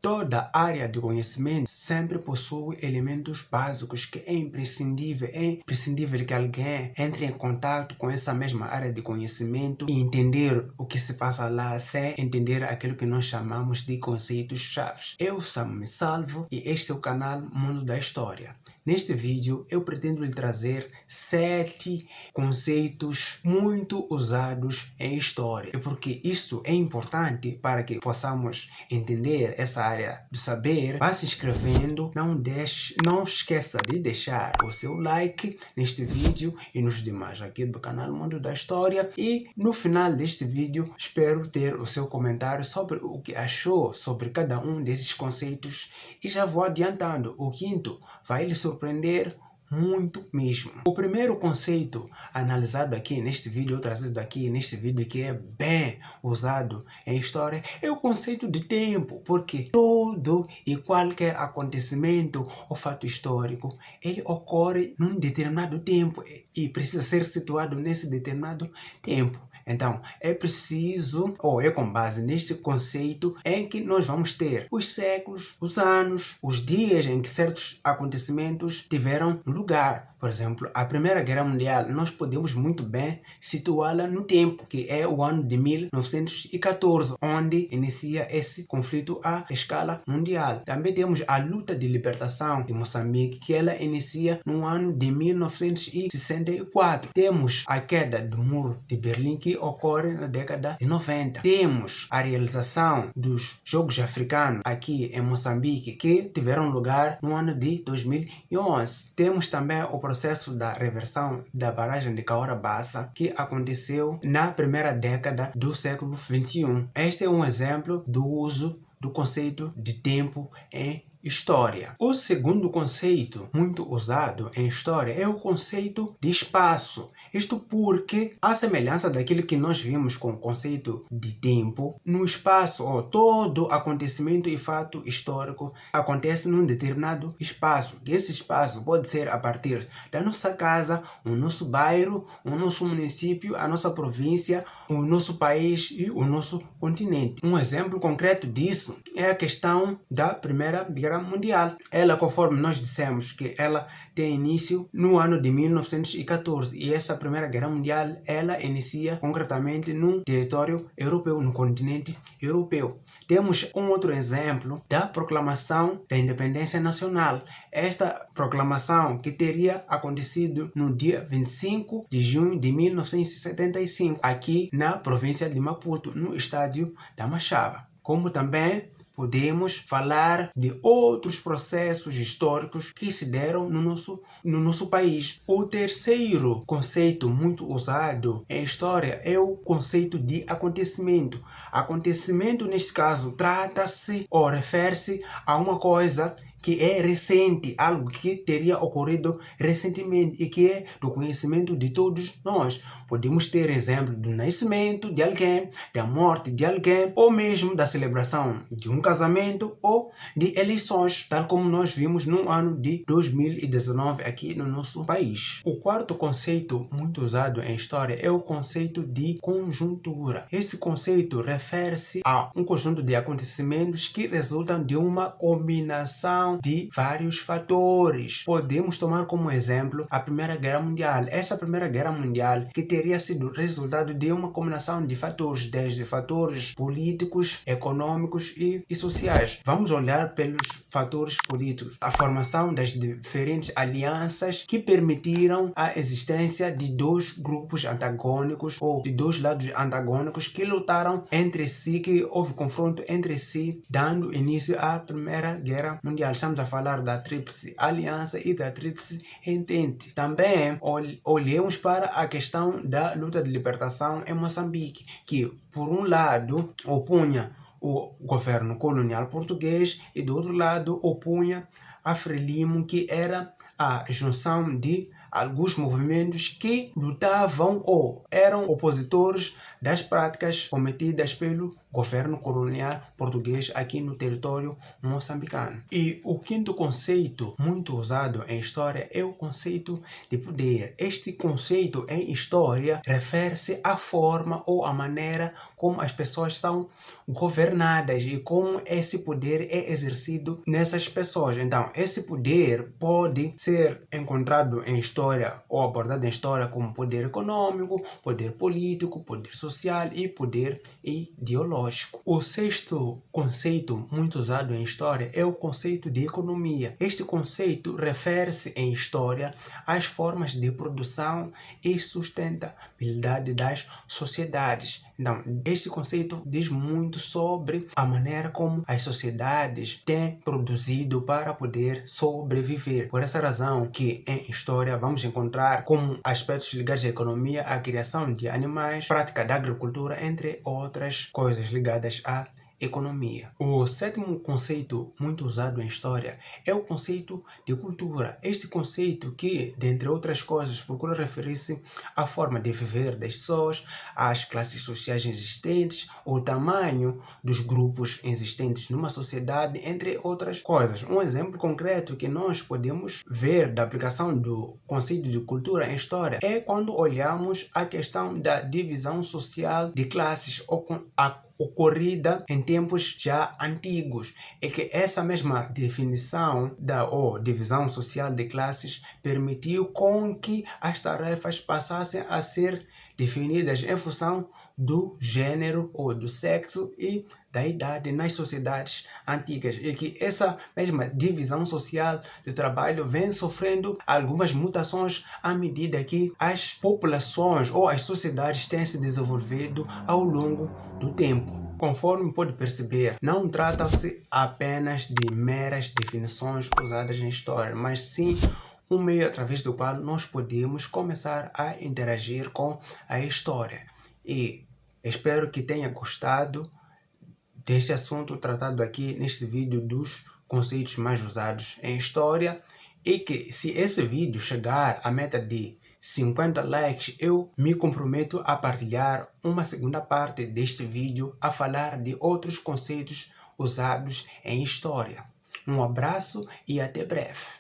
Toda área de conhecimento sempre possui elementos básicos que é imprescindível que alguém entre em contato com essa mesma área de conhecimento e entender o que se passa lá sem entender aquilo que nós chamamos de conceitos chaves. Eu chamo-me Salvo e este é o canal Mundo da História. Neste vídeo eu pretendo lhe trazer 7 conceitos muito usados em história, porque isso é importante para que possamos entender essa área do saber. Vá se inscrevendo, não esqueça de deixar o seu like neste vídeo e nos demais aqui do canal Mundo da História, e no final deste vídeo espero ter o seu comentário sobre o que achou sobre cada um desses conceitos, e já vou adiantando, o quinto vai lhe surpreender muito mesmo. O primeiro conceito analisado aqui neste vídeo, ou trazido aqui neste vídeo, que é bem usado em história, é o conceito de tempo, porque todo e qualquer acontecimento ou fato histórico, ele ocorre num determinado tempo e precisa ser situado nesse determinado tempo. Então, é preciso, ou é com base neste conceito, em que nós vamos ter os séculos, os anos, os dias em que certos acontecimentos tiveram lugar. Por exemplo, a Primeira Guerra Mundial, nós podemos muito bem situá-la no tempo, que é o ano de 1914, onde inicia esse conflito à escala mundial. Também temos a luta de libertação de Moçambique, que ela inicia no ano de 1964. Temos a queda do Muro de Berlim, que ocorre na década de 90. Temos a realização dos Jogos Africanos aqui em Moçambique, que tiveram lugar no ano de 2011. Temos também o processo da reversão da barragem de Cahora Bassa, que aconteceu na primeira década do século XXI. Este é um exemplo do uso do conceito de tempo em história. O segundo conceito muito usado em história é o conceito de espaço. Isto porque, à semelhança daquilo que nós vimos com o conceito de tempo, no espaço, todo acontecimento e fato histórico acontece num determinado espaço. Esse espaço pode ser a partir da nossa casa, o nosso bairro, o nosso município, a nossa província, o nosso país e o nosso continente. Um exemplo concreto disso é a questão da Primeira Guerra Mundial. Ela, conforme nós dissemos, que ela tem início no ano de 1914, e essa Primeira Guerra Mundial ela inicia concretamente no território europeu, no continente europeu. Temos um outro exemplo da proclamação da independência nacional. Esta proclamação que teria acontecido no dia 25 de junho de 1975, aqui na província de Maputo, no estádio da Machava. Como também podemos falar de outros processos históricos que se deram no nosso país. O terceiro conceito muito usado em história é o conceito de acontecimento. Acontecimento, neste caso, trata-se ou refere-se a uma coisa que é recente, algo que teria ocorrido recentemente e que é do conhecimento de todos nós. Podemos ter exemplo do nascimento de alguém, da morte de alguém, ou mesmo da celebração de um casamento ou de eleições, tal como nós vimos no ano de 2019 aqui no nosso país. O quarto conceito muito usado em história é o conceito de conjuntura. Esse conceito refere-se a um conjunto de acontecimentos que resultam de uma combinação de vários fatores. Podemos tomar como exemplo a Primeira Guerra Mundial. Essa Primeira Guerra Mundial que teria sido resultado de uma combinação de fatores, desde fatores políticos, econômicos e sociais. Vamos olhar pelos fatores políticos. A formação das diferentes alianças que permitiram a existência de dois grupos antagônicos, ou de dois lados antagônicos que lutaram entre si, que houve confronto entre si, dando início à Primeira Guerra Mundial. Estamos a falar da Tríplice Aliança e da Tríplice Entente. Também olhemos para a questão da luta de libertação em Moçambique, que por um lado opunha o governo colonial português e do outro lado opunha a Frelimo, que era a junção de alguns movimentos que lutavam ou eram opositores das práticas cometidas pelo governo colonial português aqui no território moçambicano. E o quinto conceito muito usado em história é o conceito de poder. Este conceito em história refere-se à forma ou à maneira como as pessoas são governadas e como esse poder é exercido nessas pessoas. Então, esse poder pode ser encontrado em história ou abordado em história como poder econômico, poder político, poder social e poder ideológico. O sexto conceito muito usado em história é o conceito de economia. Este conceito refere-se em história às formas de produção e sustentabilidade das sociedades. Então, este conceito diz muito sobre a maneira como as sociedades têm produzido para poder sobreviver. Por essa razão que em história vamos encontrar como aspectos ligados à economia, a criação de animais, prática da agricultura, entre outras coisas ligadas à economia. O sétimo conceito muito usado em história é o conceito de cultura. Este conceito que, dentre outras coisas, procura referir-se à forma de viver das pessoas, às classes sociais existentes, o tamanho dos grupos existentes numa sociedade, entre outras coisas. Um exemplo concreto que nós podemos ver da aplicação do conceito de cultura em história é quando olhamos a questão da divisão social de classes ocorrida em tempos já antigos, é que essa mesma definição ou divisão social de classes permitiu com que as tarefas passassem a ser definidas em função do gênero ou do sexo e da idade nas sociedades antigas, e que essa mesma divisão social do trabalho vem sofrendo algumas mutações à medida que as populações ou as sociedades têm se desenvolvido ao longo do tempo. Conforme pode perceber, não trata-se apenas de meras definições usadas na história, mas sim um meio através do qual nós podemos começar a interagir com a história. E espero que tenha gostado deste assunto tratado aqui neste vídeo dos conceitos mais usados em história, e que se esse vídeo chegar à meta de 50 likes, eu me comprometo a partilhar uma segunda parte deste vídeo a falar de outros conceitos usados em história. Um abraço e até breve.